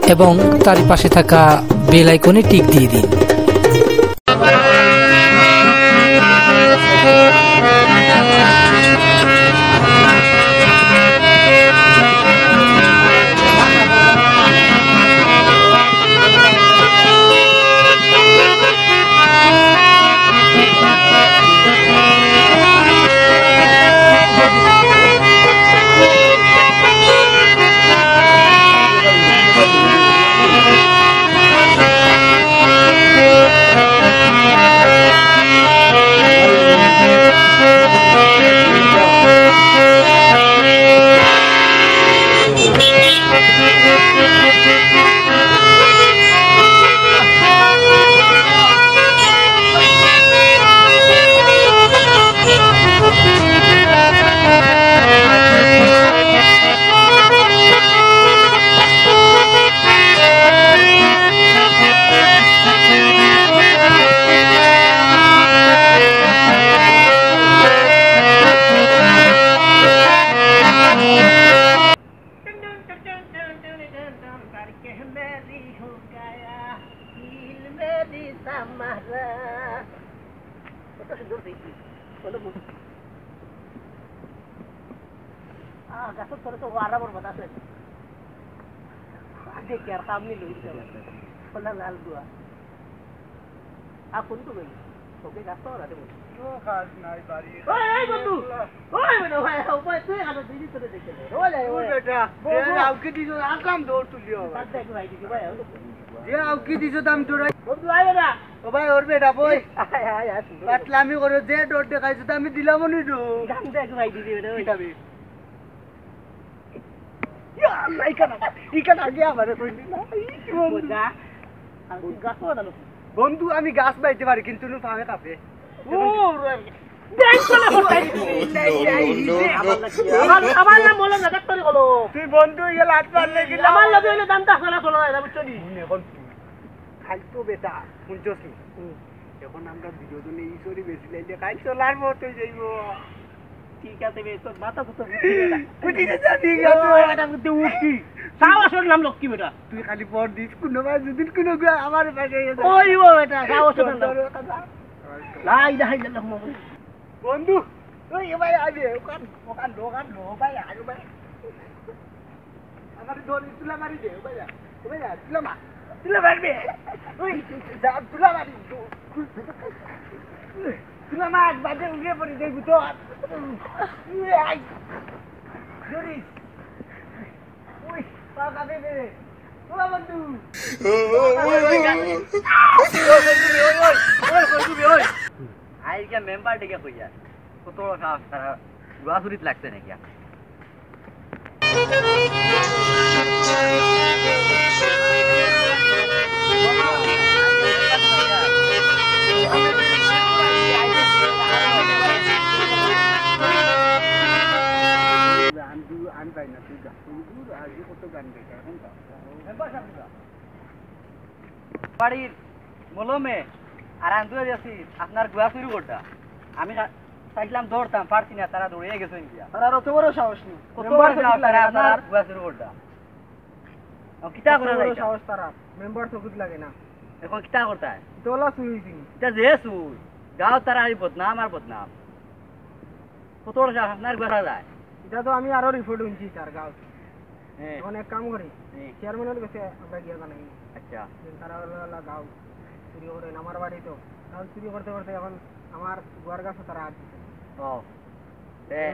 এবং তার পাশে থাকা বেল আইকনে টিক দিয়ে দিন। আমি দিলাম বন্ধু আমি গাছ বাইতে পারি কিন্তু পাবে কাপে তুই বন্ধু খাইতো বেটা শুনছস এখন আমরা দুজনে ঈশ্বরী বেশি লাইলে খাই চলার মতো যাইব ঠিক আছে বেটা মাথা তো উঠি যা ঠিক আছে এটা মধ্যে উঠি সাহসের নাম লক্ষ্মী বেটা তুই খালি পড় দিস কোনো ভাই যদি কোনো আমার পাশে ওই ও বেটা সাহসের নাম লা ইলাহা ইল্লাল্লাহ বন্ধু ওই ভাই আইবে ওখান লো ভাই আইবে ভাই আমার দড়ি তুলা মারি দে ভাই তুলা মারবে ওই যা তুলা মারি তুলা মার বাজে উড়ে পড়ে যাইবো তো জরি ওই পাকা দেবে ওলা বন্ধু ওই আই क्या मेंबर डेके কইয়া কত সাহস তারা গুয়াসুরিত লাগছে নাকি বাড়ির মলমে আর আন্দুয়া যাচ্ছি আপনার গুয়া শুরু করতা আমি চাইছিলাম দৌড়তাম পারছি না তারা দৌড়ে গেছেন গিয়া তারা অত বড় সাহস নেই কত বড় সাহস তারা আপনার গুয়া শুরু করতা কিতা করে সাহস তারা মেম্বার তো কুত লাগে না এখন কিতা করতা তোলা শুইছি এটা যে শুই গাঁও তারা আই বদনাম আর বদনাম কত বড় সাহস আপনার গুয়া যায় এটা তো আমি আরো রিপোর্ট উনছি স্যার গাঁও হ্যাঁ অনেক কাম করি চেয়ারম্যানের কাছে আমরা গিয়া জানাই আচ্ছা তারা হলো গাঁও চুরি করে আমার বাড়ি তো গাঁও চুরি করতে করতে এখন আমার গুয়ার গাছে তারা আছে ও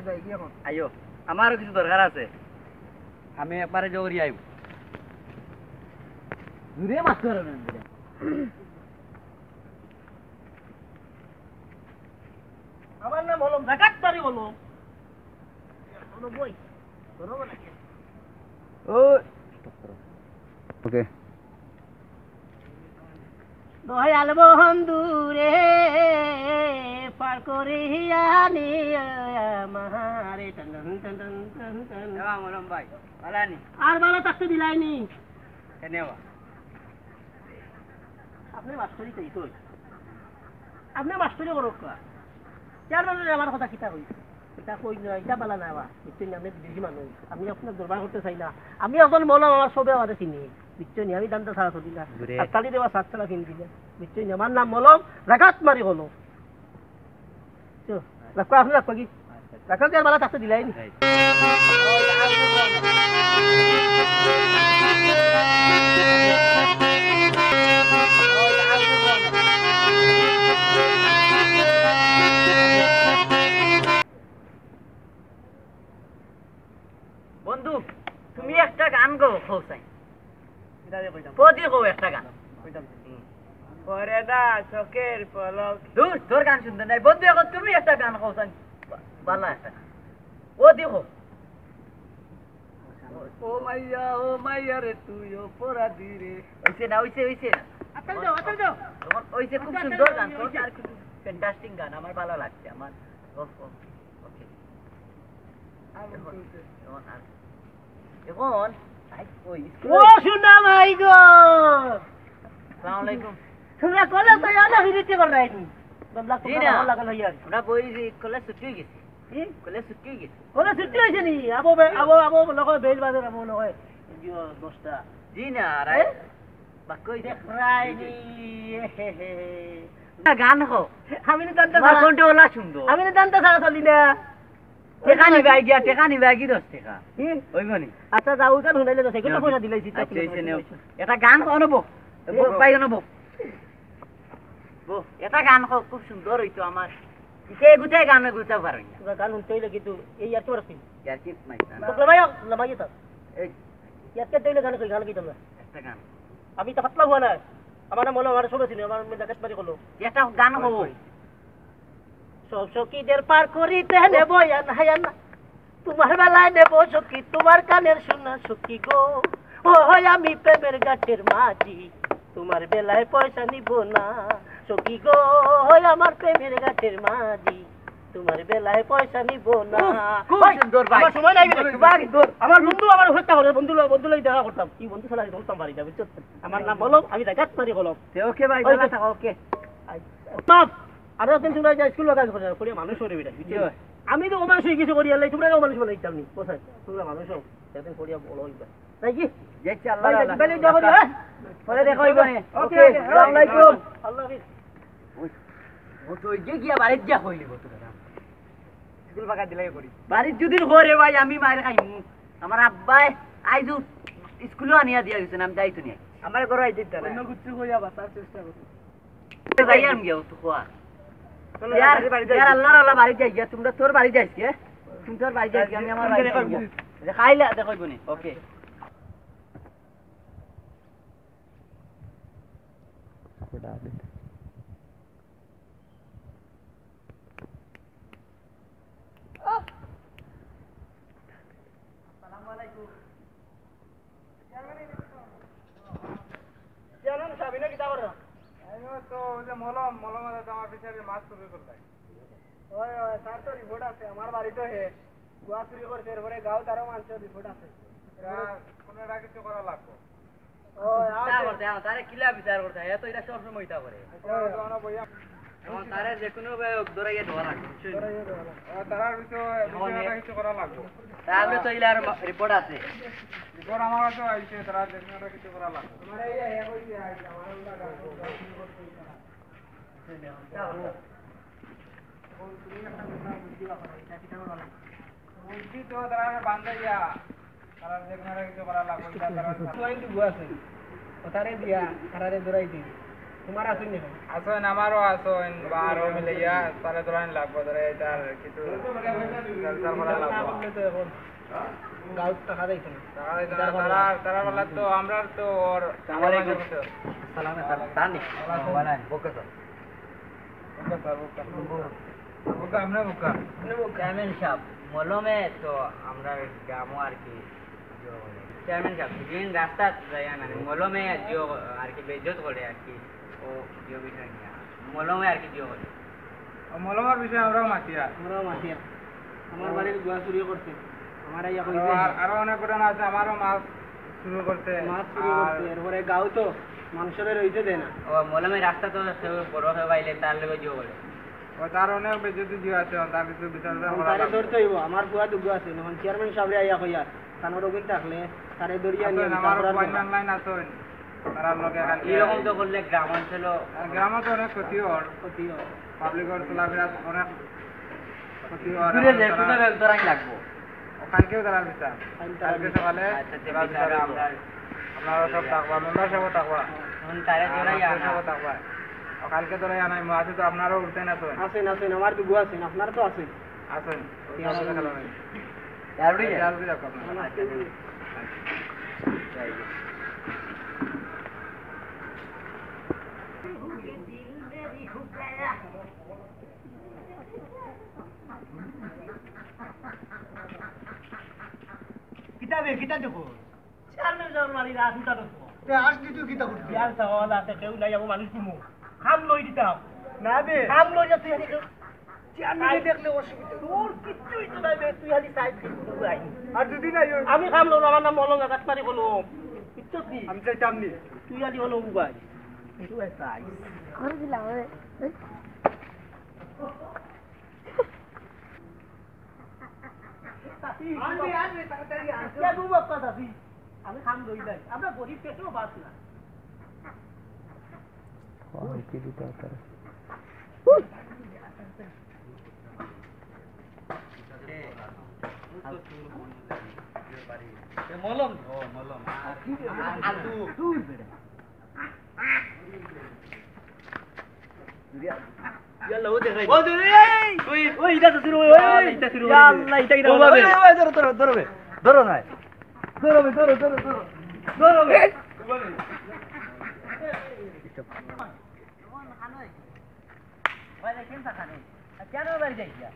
যাই কি এখন আইও আমারও কিছু দরকার আছে আমি একবারে জোরি আইব দূরে মাছ ধরে না আমার নাম হলো জাকাত পারি বলো বলো বই ধরো না ও ওকে দয়াল বন্ধু রে পার করিয়া নিয়া মারে টন টন টন টন টন মলম ভাই বালানি আর বালা থাকতে দিলাইনি ধন্যবাদ আপনি মাস্টারি কই কই আপনি মাস্টারি করো কা চার মানে আমার কথা কিতা কই এটা কই না এটা বালা না বা ইতিন আমি বেশি মানুষ আমি আপনার দরবার করতে চাই না আমি এখন মৌলানা সবে আমাদের চিনি বুঝছনি আমি দামটা ছাড়া চলি না ঘুরে। আর তালি দেওয়া সাত ছাড়া কিনবি না বুঝছনি আমার নাম মলম রাগাত মারি হলো চো রাখো আপনি রাখো কি রাখো কি আর মালা থাকতে দিলাই নি বন্ধু তুমি একটা গান গো খোসাই পদি গো একটা গান পরে দা চোখের পলক দূর তোর গান শুনতে নাই বন্ধু এখন তুমি একটা গান খোসাই বালা একটা ও দেখো ও মাইয়া রে তুই অপরাধী রে ওইছে না আতাল দাও ওইছে খুব সুন্দর গান তো আর খুব ফ্যান্টাস্টিক গান আমার ভালো লাগছে আমার ওকে এখন ওই ও শুনা ভাই গো আসসালামু আলাইকুম তোমরা কলে তো আলা বিরতি কর রাইনি বদলা জি তো না। ভালো লাগল হইয়া আমরা বই কলেজ ছুটি হয়ে গেছি কি কলেজ ছুটি হয়ে গেছি কলে ছুটি হইছে নি আবো লগে বেল বাজার আবো লগে জিও 10টা জি না রাই বাকই দেখ রাইনি গান হো আমি না জানতে তোমার কোনটা ওলা সুন্দর আমি না জানতে ছাড়া চলি না টেকা নিবাই গিয়া 10 টাকা কি ওই গনি আচ্ছা যাও গান শুনাইলে তো সেগুলো পয়সা দিলাইছি আচ্ছা এসে নেও এটা গান অনব পাই অনব এটা গান খুব সুন্দর হইতো আমার ইতে গুটাই গান গুটা পারই না তোরা গান শুনতে হইলে কিন্তু এই আর তোর কি ইয়ার কি মাইতা না তো ভাই লামাই তো এই ইয়ার কে দিলে গান কই গান কি তোমরা একটা গান আমি তো পাতলা হওয়া না আমার নাম হলো আমার সবে ছিল আমার জাকাত বাড়ি হলো এটা গান হবো সব সখীদের পার করিতে নেব হায়ান তোমার বেলায় নেব সখী তোমার কানের শোনা সখী গো ও হয় আমি প্রেমের গাছের মাঝি তোমার বেলায় পয়সা নিব না সখী গো হয় আমার প্রেমের গাছের মাঝি তোমার বেলায় পয়সা নিব না খুব সুন্দর ভাই। আমার সময় নাই রে। ভাই, আমার বন্ধু আমার হত্যা করে বন্ধু লাগি দেখা করতাম কি বন্ধু ছাড়া বলতাম পারি না বুঝছো আমার নাম বলো আমি জাকাত মারি হলো ওকে ভাই ভালো থাকো ওকে বাপ আরো দিন তোমরা যা স্কুল লাগা করে মানুষ হয়ে বেটা আমি তো মানুষ হয়ে কিছু করি আল্লাহ তোমরা মানুষ বলে দিতাম নি কোথায় তোমরা মানুষ হও সেদিন করিয়া বলো হইবা তাই কি দেখছি আল্লাহ তাহলে যাবো পরে দেখো হইবনে ওকে আসসালামু আলাইকুম আল্লাহ হাফেজ ও তো যে গিয়া বাড়িত যা হইলি বতো স্কুল ফাঁকা দিলাই করি বাড়িত যদি ঘরে ভাই আমি মাইর খাইমু আমার আব্বাই আইজু স্কুলও আনিয়া দিয়া গেছেন আমি যাইতো নি আমার ঘরে আই দিতা না অন্য কিছু কইয়া বাঁচার চেষ্টা করো যাই আমি গিয়া তো কোয়া यार यार अल्लाह अल्लाह बारी जाइए तुम तोर बारी जाइए तुम तोर बारी जाइए আমি আমার বাড়ি যাই খাইলা দেখো বনি ওকে আসসালামু আলাইকুম জানেন সাবিনা কি করে তো যে মলম আমার পিছনে মাছ চুরি করতে ওই ওই স্যার তো রিপোর্ট আছে আমার বাড়ি তো হে গুয়া চুরি করছে এরপরে গাঁও তারও মানুষের রিপোর্ট আছে কোনো কিছু করা লাগবে ওই তা করতে তারে কিলা বিচার করতে এ তো এটা সব সময় তা করে বইয়া এখন তারে যে কোনো দৌড়াইয়া ধরা লাগবে তারার ভিতরে কিছু করা লাগবে তাহলে তো ইলার রিপোর্ট আছে রিপোর্ট আমার কাছে আইছে তারা দেখুন কিছু করা লাগবে বুদ্ধি তো তারা বান্ধে গিয়া তারা দেখুন কিছু করা লাগবে গুয়া আছে ওটারে দিয়া তারারে দৌড়াই দিই তোমার আসুন নি আসেন আমারও আসেন বা আরো মিলে গিয়া তারা ধরেন লাগবে ধরে এটার কিছু করা লাগবে গাঁও টাকা দিয়েছে তারা বলা তো আমরা তো ওর সালামে তানি ওকে স্যার বুকা আমরা বুকা চেয়ারম্যান সাহেব মলমে তো আমরা গ্রামও আর কি চেয়ারম্যান সাহেব দিন রাস্তা যায় না মলমে জিও আর কি বেজত করে আর কি ও জিও বিষয় নিয়ে মলমে আর কি জিও করে মলমার বিষয়ে আমরাও মাতিয়া আমরাও মাটিয়া আমার বাড়ির গুয়া চুরি করছে আমার ইয়া কইছে আরো অনেক ঘটনা আছে আমারও মাছ শুরু করতে মাছ চুরি করছে এরপরে গাঁও তো মানুষের রইতে দেয় না ও মলমে রাস্তা তো বড় হয়ে বাইলে তার লগে জিও করে ও তার অনেক বেজতি জিও আছে তার কিছু বিচার করা তারে লাগবে ধরতে হইব আমার গুয়া দুগু আছে এখন চেয়ারম্যান সাহেব আইয়া কইয়া কানোর ওগিন থাকলে তারে দরিয়া নিয়ে আমার ওয়ান লাইন আছে তারা লগে কালকে এরকম তো করলে গ্রাম অঞ্চল গ্রামে তো অনেক ক্ষতি হয় পাবলিকের চলাফেরা অনেক ক্ষতি হয় ঘুরে যায় কোথায় বেলতরাই লাগবো কালকেও তারা বিচার কালকে সকালে আমরা আপনারা সব থাকবা মেম্বার সব থাকবা তারে জোড়াই সব থাকবা কালকে তোরা জানাই আছে তো আপনারাও উঠতেন আছেন আছেন আছেন আমার তো গু আছেন আপনারা তো আছেন আছেন এরডি জলদি রাখো আপনারা কিতা দেখো চারমে যাওয়ার মারি রাত উঠা দেখো তে আজ দিতু কিতা করবি বিয়ার সাওয়ালা তে কেউ নাই যাবো মানুষ কুমু খাম লই দিতাম না বে খাম লই যা তুই হালি চারমে দেখলে অসুবিধা তোর কিচ্ছুই তো নাই বে তুই হালি সাইড দিবি আই আর দুদি নাই আমি খাম লই আমার নাম মলঙ্গা কাটপারি হলো কিচ্ছু কি আমি চাইতাম নি তুই হালি হলো উবাই এটু একটা আই করে দিলাম রে আমি খাম লই যাই আমরা গরিব পেটেও বাস না মলম মলম আলু তুই বেড়ে ইয়াল্লা ও দেখাই ও দূরে ওই এটা তো শুরু এটা শুরু আল্লাহ এটা কি ধরবে ধরবে ধরো না ধরবে ধরো ধরো ধরো ধরবে ভাই দেখেন সাখানে কেন বাড়ি যাইয়া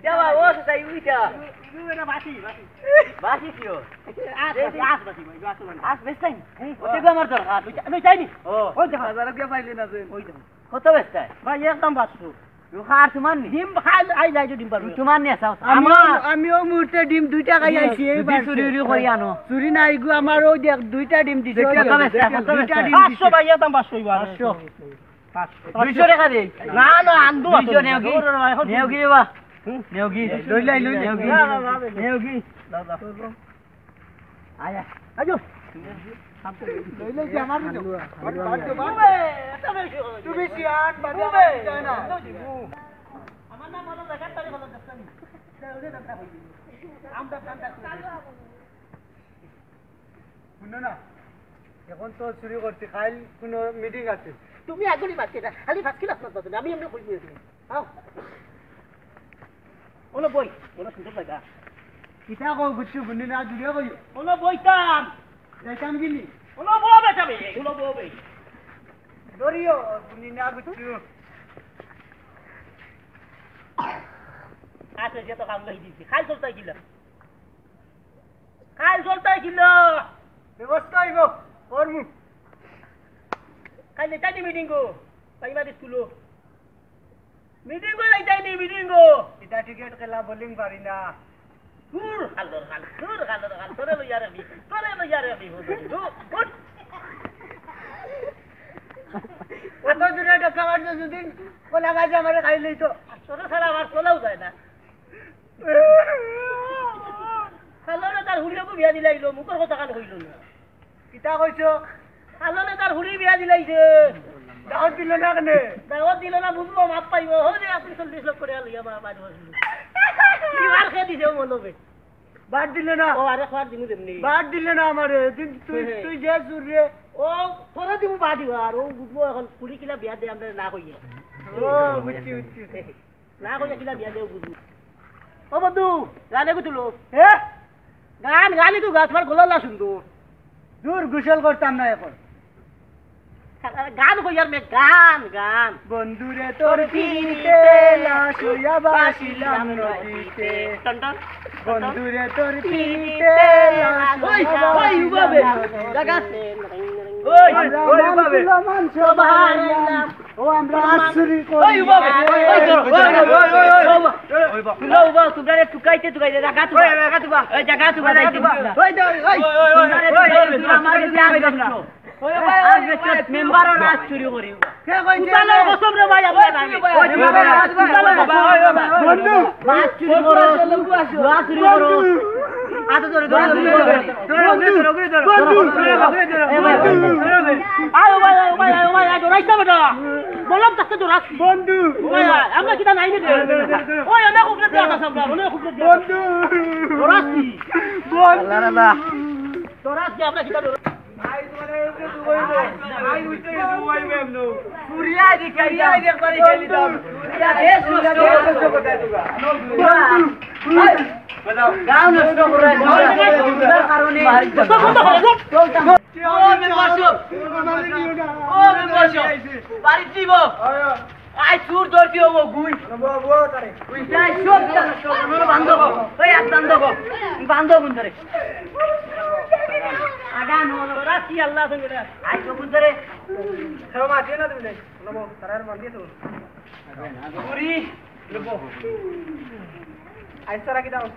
দেওয়া ও সাই উইটা তুই না বাসি বাসি বাসি কিও আস বাসি ভাই বাসি আজ বেস্টাই ওতে গো আমার দরকার আমি চাইনি ওই দেখা হাজার কি পাইলি না যে ওই কত বেস্টাই ভাই একদম বাসু খার তোমার নি ডিম খাই আই যাই ডিম পারবো তোমার নি আসাও আমিও মুহূর্তে ডিম দুইটা খাই আইছি এইবার চুরি উরি করি আনো চুরি নাই গো আমার ওই দেখ দুইটা ডিম দিছে দুইটা ডিম 500 ভাই একদম 500 এবার 500 200 টাকা দেই না না আন্দো 200 নেওগি নেওগি বা নেওগি লই লাই লই নেওগি নেওগি আয়া আজো লই লই কি আমার দিও তুমি সিয়ান বাজে না আমার নাম হলো জায়গা তারি হলো দস্তানি ওরে দস্তা হইছে আমটা কান্তা শুনো না এখন তো চুরি করতে কাল কোনো মিটিং আছে তুমি আগলি বাচ্চা না খালি ফাঁকি লাস না আমি এমনি কই দিয়েছি আও ওলো বই ওলো সুন্দর লাগা কিতা কো গুচ্ছু বুনি না জুড়ে কই ওলো বইতাম যাইতাম গিনি ওলো ববে যাবে ওলো ববে দরিও বুনি না গুচ্ছু আচ্ছা যে তো কাম লই দিছি খাল চলতাই কিলা ব্যবস্থা হইব করমু কাল নেতানি মিটিং গো পাইবা স্কুলো মিটিং গো লাইতানি মিটিং গো এটা টিকেট খেলা বোলিং পারি না দূর হালদর হাল তোরে লইয়া রে গুড কত দূরে টাকা মারছো যদি কোলা গাছ আমারে খাই লইতো তোরে সারা আমার কোলাও যায় না খালনে তার হুড়িয়াকে বিয়া দিলাইলো মুখর কথা কান হইল না কিতা কইছো খালনে তার হুড়ি বিয়া দিলাইছে দাওয়াত দিল না কেনে দাওয়াত দিল না বুঝবো মাপ পাইব ও যে আপনি 40 লাখ করে লইয়া মা বাড়ি বসলি কি মার খেয়ে দিছে মনবে বাদ দিলে না ও আরে খাওয়ার দিমু দেমনি বাদ দিলে না আমারে দিন তুই যে জুরে ও তোরা দিমু বাদ দিবা আর ও বুঝবো এখন কুড়ি কিলা বিয়া দে আমরা না কইয়ে ও বুঝছি না কইয়া কিলা বিয়া দেও বুঝবো ও বন্ধু গানে গুতুলো হে গানি তো গাছ গোলা না সুন্দর দূর গোসল করতাম না এখন গান কইয়ার মে গান বন্ধুরে তোর পিতে লাশুয়া বাসিলাম নদীতে বন্ধুরে তোর পিতে লাশুয়া জাগাতে ওই বাবে ও আমরা চুরি করি ওই বাবে ওই তোমরা টুকাইতে জায়গা তুবা ওই জায়গা তুবা ওই আমারে বিয়া হই গেল ওই আজ মেম্বার আর আজ চুরি করি কে কইছে উতালের কসম রে ভাই আপনার নামে বন্ধু মাছ চুরি করো আচ্ছা ধরে ধরে আয় ভাই রাইতা বেটা বললাম তাকে জোরাস বন্ধু ভাই আমরা কিটা নাই রে ওই আমরা খুবলে দিয়া আছে আমরা ওনে খুবলে দিয়া বন্ধু জোরাস কি বল আল্লাহ জোরাস কি আমরা কিটা ভাই তোমারে দুবাই ভাই উঠে দুবাই মেমনো পুরিয়া দি কারিয়া দি একবারে খেলি দাও পুরিয়া দেশ নষ্ট কোথায় তুগা বলো গাও নষ্ট করে তার কারণে ও মেম্বারশিপ বাড়ি দিব আই চুর ধরতি হবো গুই গুই যাই সব বান্ধব ওই এক বান্ধব বান্ধব ধরে আগা নো রাখি আল্লাহ সঙ্গে আই তো ধরে ক্ষমা দিয়ে না তুমি নবো তারার মান দিয়ে তো পুরি লবো আই সারা কি দাও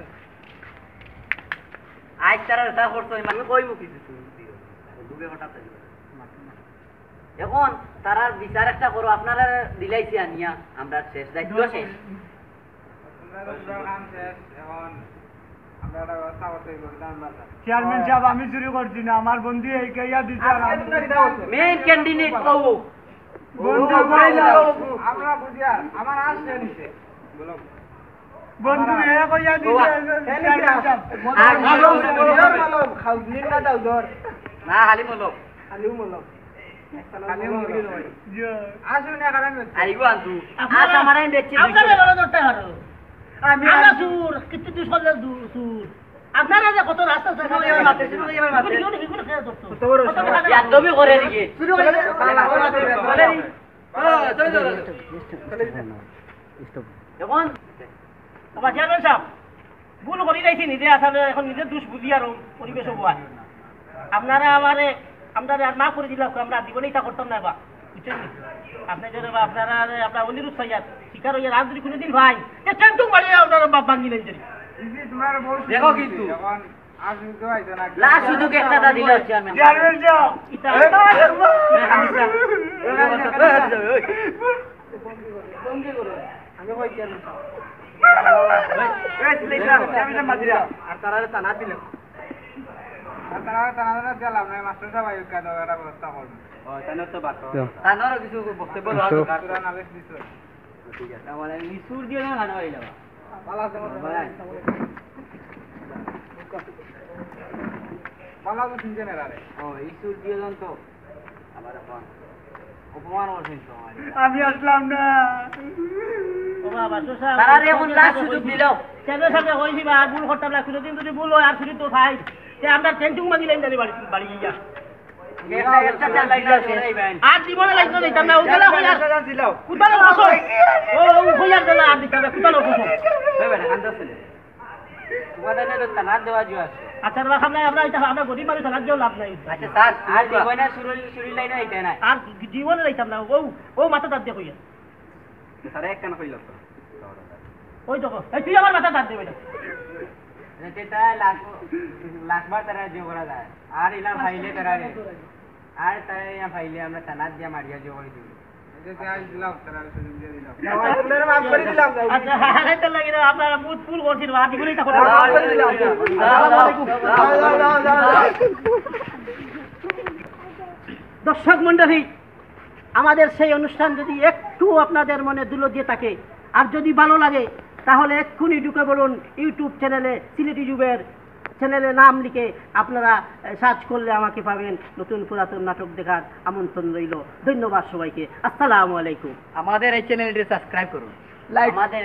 আই তারা তা করতো আমি কইবো কিছু দুবে হঠাৎ এখন তারার বিচার একটা করো আপনারা দিলাইছি আনিয়া আমরা শেষ দায়িত্ব শেষ চেয়ারম্যান সাহেব আমি চুরি করছি না আমার বন্ধু এই কাইয়া দিছে মেইন ক্যান্ডিডেট কও বন্ধু আমরা বুঝিয়া আমার আসছে নিছে বলো বন্ধু এ কইয়া দিছে খাউলিন না দাও ধর না হালি বলো আলিও মলক আসুন না কারণ আইগো আনতু আজ আমারে দেখছি আপনারা বড় দরটা হারো আমরা সুর কিত্তি দিন সরলে সুর আপনারা যে কত রাস্তা সামনে এবার মারতে শুরু এবার মারতে কি করে খেয়ে দরতো কত বড় একদমই করে দিকে শুরু করে বলে চলে চলে এখন আবার চেয়ারম্যান সাহেব ভুল করি রাইছি নিজে আসলে এখন নিজে দোষ বুঝি আর পরিবেশ হবো আপনারা আমারে আমরা আর না করে দিলাম আমরা জীবনেই তা করতাম না বা বুঝছেন আপনি যদি আপনারা আপনার অনিরুদ্ধ হইয়া শিকার হইয়া রাত যদি কোনোদিন ভাই এ টেন্টু মারিয়ে আপনারা বাপ ভাঙি নেন যদি তোমার বউ দেখো কিন্তু এখন আসুন তো আইতো না লাস্ট সুযোগ একটা দা দিল চেয়ারম্যান চেয়ারম্যান সাহেব ইতা আমি কই চেয়ারম্যান সাহেব আর তারা টানা দিল তারা তারা দিলাম না মাস্টার সাহেব আইকা দাও এটা ব্যবস্থা করবে তানোর কিছু বক্তব্য দেওয়া দরকার পুরা নালিশ দিছো ঠিক আছে তাহলে নিসুর দিয়ে না গান হয়ে যাবে পালা পালা তো শুনছেন এরা রে ও ইসুর দিয়ে দেন তো আবার এখন অপমান করছেন তো আমি আসলাম না তারা এখন লাস্ট সুযোগ দিল চেয়ারম্যান সাহেব কইছি বা ভুল করতাম না কোনোদিন যদি ভুল হয় আর শুধু তো ভাই যে আমরা টেন্টুং মাগিলেন জানি বাড়ি গিয়া একটা চাল লাইনা আর জীবনে লাইনা দিতাম না উতলা হইয়া কুতালো কসো ও হইয়া দিলা আর দিতাম না কুতালো কসো ভাই বেটা কান্দছে তোমাদের না তানাদ দেওয়া জিও আছে আচ্ছা বাবা আমরা এটা আমরা গরিব মানুষ তানাদ দেও লাভ নাই আচ্ছা স্যার আর জীবনে শুরু লাইনা হইতে না আর জীবনে লাইতাম না ও মাথা দাঁত দিয়ে কইয়া স্যার এক কান কইল ওই দেখো এই তুই আমার মাথা দাঁত দে বেটা এটা লাখবার তারা যে করা যায় আর ইলা ফাইলে তারা আর তাই ফাইলে আমরা তানাদ দিয়া মারিয়া যে করে দিই এটা আজ দিলাম তারা সুযোগ দিয়ে দিলাম আপনারা মাফ করে দিলাম আচ্ছা হারাইতে লাগি না আপনারা মুত ফুল করছিস বাকি বলেই তা করে দর্শক মণ্ডলী আমাদের সেই অনুষ্ঠান যদি একটু আপনাদের মনে দুলো দিয়ে থাকে আর যদি ভালো লাগে তাহলে এক্ষুনি ঢুকে বলুন ইউটিউব চ্যানেলে সিলেটি যুগের চ্যানেলে নাম লিখে আপনারা সার্চ করলে আমাকে পাবেন নতুন পুরাতন নাটক দেখার আমন্ত্রণ রইল ধন্যবাদ সবাইকে আসসালামু আলাইকুম আমাদের এই চ্যানেলটি সাবস্ক্রাইব করুন আমাদের